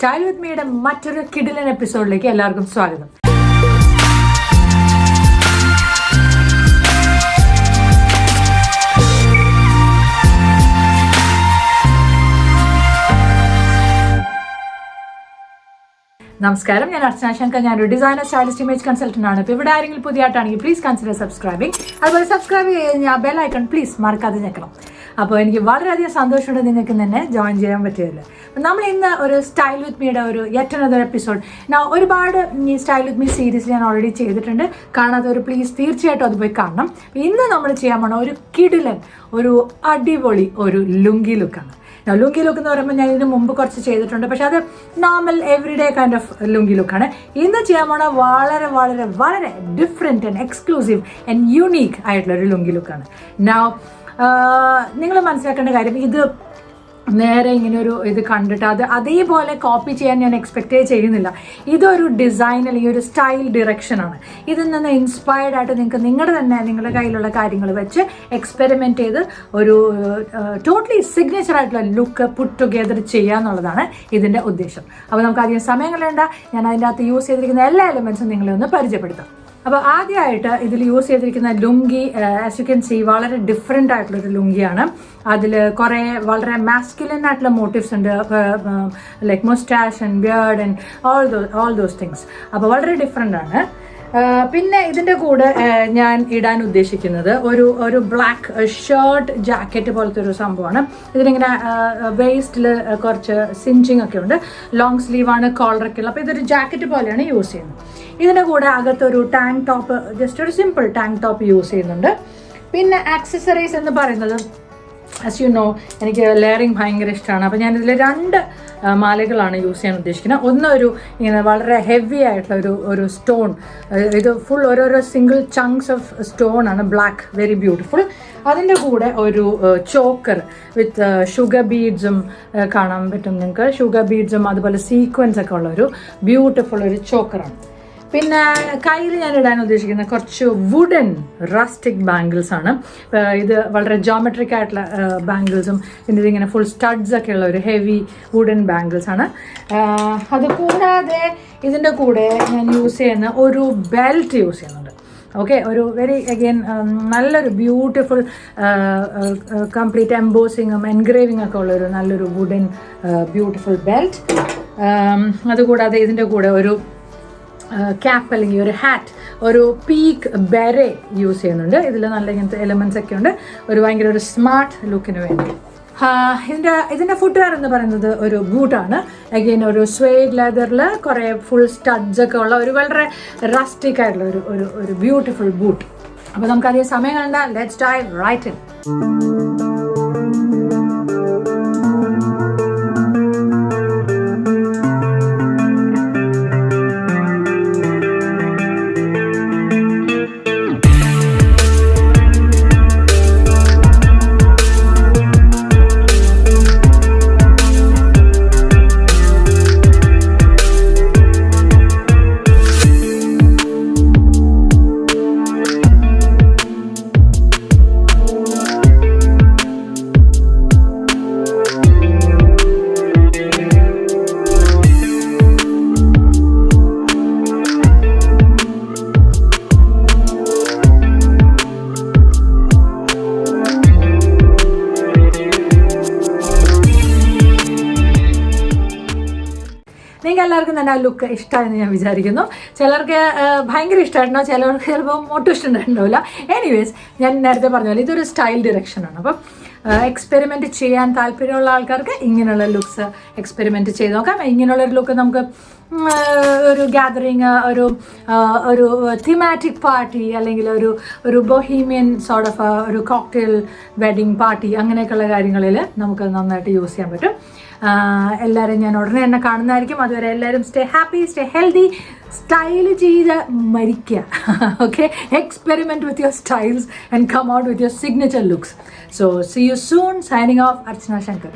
Style വിത്ത് മീയുടെ മറ്റൊരു കിടിലൻ എപ്പിസോഡിലേക്ക് എല്ലാവർക്കും സ്വാഗതം. നമസ്കാരം, ഞാൻ അർച്ചനാശങ്കർ. ഞാനൊരു ഡിസൈനർ, സ്റ്റൈലിസ്റ്റ്, ഇമേജ് കൺസൾട്ടന്റ് ആണ്. ഇപ്പോൾ ഇവിടെ ആരെങ്കിലും പുതിയതായിട്ടാണെങ്കിൽ പ്ലീസ് കൺസിഡർ സബ്സ്ക്രൈബിങ്. അതുപോലെ സബ്സ്ക്രൈബ് കഴിഞ്ഞാൽ ബെൽ ഐക്കൺ പ്ലീസ് മറക്കാതെ ഞെക്കണം. അപ്പോൾ എനിക്ക് വളരെയധികം സന്തോഷമുണ്ട് നിങ്ങൾക്ക് തന്നെ ജോയിൻ ചെയ്യാൻ പറ്റിയതിൽ. നമ്മൾ ഇന്ന് ഒരു സ്റ്റൈൽ വിത്ത് മീയുടെ ഒരു യെറ്റ് അനദർ എപ്പിസോഡ്. ഞാൻ ഒരുപാട് ഈ സ്റ്റൈൽ വിത്ത് മീ സീരീസ് ഞാൻ ഓൾറെഡി ചെയ്തിട്ടുണ്ട്. കാണാത്തവർ പ്ലീസ് തീർച്ചയായിട്ടും അത് പോയി കാണണം. ഇന്ന് നമ്മൾ ചെയ്യാൻ പോണ ഒരു കിടിലൻ, ഒരു അടിപൊളി ഒരു ലുങ്കി ലുക്കാണ്. ലുങ്കി ലുക്ക് എന്ന് പറയുമ്പോൾ ഞാൻ ഇതിന് മുമ്പ് കുറച്ച് ചെയ്തിട്ടുണ്ട്, പക്ഷെ അത് normal everyday kind of lungi ലുക്കാണ്. ഇന്ന് ചെയ്യാൻ പോണ വളരെ വളരെ വളരെ different and exclusive and unique ആയിട്ടുള്ളൊരു ലുങ്കി ലുക്കാണ്. നിങ്ങൾ മനസ്സിലാക്കേണ്ട കാര്യം, ഇത് നേരെ ഇങ്ങനെ ഒരു ഇത് കണ്ടിട്ട് അതേപോലെ കോപ്പി ചെയ്യാൻ ഞാൻ എക്സ്പെക്റ്റ് ചെയ്യുന്നില്ല. ഇതൊരു ഡിസൈൻ അല്ലെങ്കിൽ ഒരു സ്റ്റൈൽ ഡിറക്ഷനാണ്. ഇതിൽ നിന്ന് ഇൻസ്പയർഡ് ആയിട്ട് നിങ്ങൾക്ക് നിങ്ങളുടെ കയ്യിലുള്ള കാര്യങ്ങൾ വെച്ച് എക്സ്പെരിമെൻറ്റ് ചെയ്ത് ഒരു ടോട്ടലി സിഗ്നേച്ചർ ആയിട്ടുള്ള ലുക്ക് പുട്ട് ടുഗെദർ ചെയ്യുക എന്നുള്ളതാണ് ഇതിൻ്റെ ഉദ്ദേശം. അപ്പോൾ നമുക്ക് അധികം സമയം കളയണ്ട. ഞാൻ അതിൻ്റെ അകത്ത് യൂസ് ചെയ്തിരിക്കുന്ന എല്ലാ എലിമെൻസും നിങ്ങളെ ഒന്ന് പരിചയപ്പെടുത്താം. അപ്പോൾ ആദ്യമായിട്ട് ഇതിൽ യൂസ് ചെയ്തിരിക്കുന്ന lungi, as you can see, വളരെ ഡിഫറെൻ്റ് ആയിട്ടുള്ളൊരു ലുങ്കിയാണ്. അതിൽ കുറേ വളരെ മാസ്കുലിൻ ആയിട്ടുള്ള മോട്ടീവ്സ് ഉണ്ട്, like moustache and beard and all those things. അപ്പോൾ വളരെ ഡിഫറെൻ്റ് ആണ്. പിന്നെ ഇതിൻ്റെ കൂടെ ഞാൻ ഇടാൻ ഉദ്ദേശിക്കുന്നത് ഒരു ബ്ലാക്ക് ഷർട്ട് ജാക്കറ്റ് പോലത്തെ ഒരു സംഭവമാണ്. ഇതിനിങ്ങനെ വേസ്റ്റിൽ കുറച്ച് സിഞ്ചിങ് ഒക്കെ ഉണ്ട്, ലോങ് സ്ലീവാണ്, കോളറൊക്കെ ഉള്ളത്. അപ്പോൾ ഇതൊരു ജാക്കറ്റ് പോലെയാണ് യൂസ് ചെയ്യുന്നത്. ഇതിൻ്റെ കൂടെ അകത്തൊരു ടാങ്ക് ടോപ്പ്, ജസ്റ്റ് ഒരു സിമ്പിൾ ടാങ്ക് ടോപ്പ് യൂസ് ചെയ്യുന്നുണ്ട്. പിന്നെ ആക്സസറീസ് എന്ന് പറയുന്നത്, ആസ് യു നോ, എനിക്ക് ലെയറിങ് ഭയങ്കര ഇഷ്ടമാണ്. അപ്പോൾ ഞാനിതിൽ 2 മാലകളാണ് യൂസ് ചെയ്യാൻ ഉദ്ദേശിക്കുന്നത്. ഒന്ന് ഇങ്ങനെ വളരെ ഹെവി ആയിട്ടുള്ള ഒരു സ്റ്റോൺ, ഇത് ഫുൾ ഓരോരോ സിംഗിൾ ചങ്ക്സ് ഓഫ് സ്റ്റോൺ ആണ്, ബ്ലാക്ക്, വെരി ബ്യൂട്ടിഫുൾ. അതിൻ്റെ കൂടെ ഒരു ചോക്കർ വിത്ത് ഷുഗർ ബീഡ്സും കാണാൻ പറ്റും നിങ്ങൾക്ക്. ഷുഗർ ബീഡ്സും അതുപോലെ സീക്വൻസ് ഒക്കെ ഉള്ള ഒരു ബ്യൂട്ടിഫുൾ ഒരു ചോക്കറാണ്. പിന്നെ കയ്യിൽ ഞാൻ ഇടാൻ ഉദ്ദേശിക്കുന്ന കുറച്ച് വുഡൻ റസ്റ്റിക് ബാംഗിൾസ് ആണ്. ഇത് വളരെ ജോമെട്രിക് ആയിട്ടുള്ള ബാംഗിൾസും പിന്നെ ഇതിങ്ങനെ ഫുൾ സ്റ്റഡ്സ് ഒക്കെ ഉള്ള ഒരു ഹെവി വുഡൻ ബാംഗിൾസ് ആണ്. അതുകൂടാതെ ഇതിൻ്റെ കൂടെ ഞാൻ യൂസ് ചെയ്യുന്ന ഒരു ബെൽറ്റ് യൂസ് ചെയ്യുന്നുണ്ട്. ഓക്കെ, ഒരു വെരി അഗെയിൻ നല്ലൊരു ബ്യൂട്ടിഫുൾ കംപ്ലീറ്റ് എംബോസിങ്ങും എൻഗ്രേവിംഗ് ഒക്കെ ഉള്ളൊരു നല്ലൊരു വുഡൻ ബ്യൂട്ടിഫുൾ ബെൽറ്റ്. അതുകൂടാതെ ഇതിൻ്റെ കൂടെ ഒരു ക്യാപ്പ് അല്ലെങ്കിൽ ഒരു ഹാറ്റ്, ഒരു പീക്ക് ബെരെ യൂസ് ചെയ്യുന്നുണ്ട്. ഇതിൽ നല്ല ഇങ്ങനത്തെ എലമെൻറ്റ്സ് ഒക്കെ ഉണ്ട്, ഒരു ഭയങ്കര ഒരു സ്മാർട്ട് ലുക്കിന് വേണ്ടി. ഇതിൻ്റെ ഫുട്വെയർ എന്ന് പറയുന്നത് ഒരു ബൂട്ടാണ്. അഗെയിൻ ഒരു സ്വേഡ് ലെതറിൽ കുറേ ഫുൾ സ്റ്റഡ്സ് ഒക്കെ ഉള്ള ഒരു വളരെ റസ്റ്റിക് ആയിട്ടുള്ള ഒരു ബ്യൂട്ടിഫുൾ ബൂട്ട്. അപ്പോൾ നമുക്കധികം സമയം കണ്ട, ലെറ്റ്സ് ഡൈവ് റൈറ്റ് ഇൻ. നിങ്ങൾക്ക് എല്ലാവർക്കും തന്നെ ആ ലുക്ക് ഇഷ്ടമായെന്ന് ഞാൻ വിചാരിക്കുന്നു. ചിലർക്ക് ഭയങ്കര ഇഷ്ടമായിട്ടുണ്ടോ, ചിലർക്ക് ചിലപ്പോൾ ഒട്ടും ഇഷ്ടമുണ്ടായിട്ടുണ്ടാവില്ല. എനിവേസ്, ഞാൻ നേരത്തെ പറഞ്ഞ പോലെ ഇതൊരു സ്റ്റൈൽ ഡിറക്ഷനാണ്. അപ്പം എക്സ്പെരിമെൻറ്റ് ചെയ്യാൻ താല്പര്യമുള്ള ആൾക്കാർക്ക് ഇങ്ങനെയുള്ള ലുക്സ് എക്സ്പെരിമെൻറ്റ് ചെയ്ത് നോക്കാം. ഇങ്ങനെയുള്ളൊരു ലുക്ക് നമുക്ക് ഒരു ഗ്യാതറിങ്, ഒരു തീമാറ്റിക് പാർട്ടി, അല്ലെങ്കിൽ ഒരു ബൊഹീമിയൻ സോർട്ട് ഓഫ് ഒരു കോക്ടെയിൽ വെഡിങ് പാർട്ടി, അങ്ങനെയൊക്കെയുള്ള കാര്യങ്ങളിൽ നമുക്ക് നന്നായിട്ട് യൂസ് ചെയ്യാൻ പറ്റും. എല്ലാവരും ഞാൻ ഉടനെ തന്നെ കാണുന്നതായിരിക്കും. അതുവരെ എല്ലാവരും stay happy, stay healthy, style ചെയ്ത് മരിക്കുക. Okay, experiment with your styles and come out with your signature looks. So see you soon. Signing off, Archana Shankar.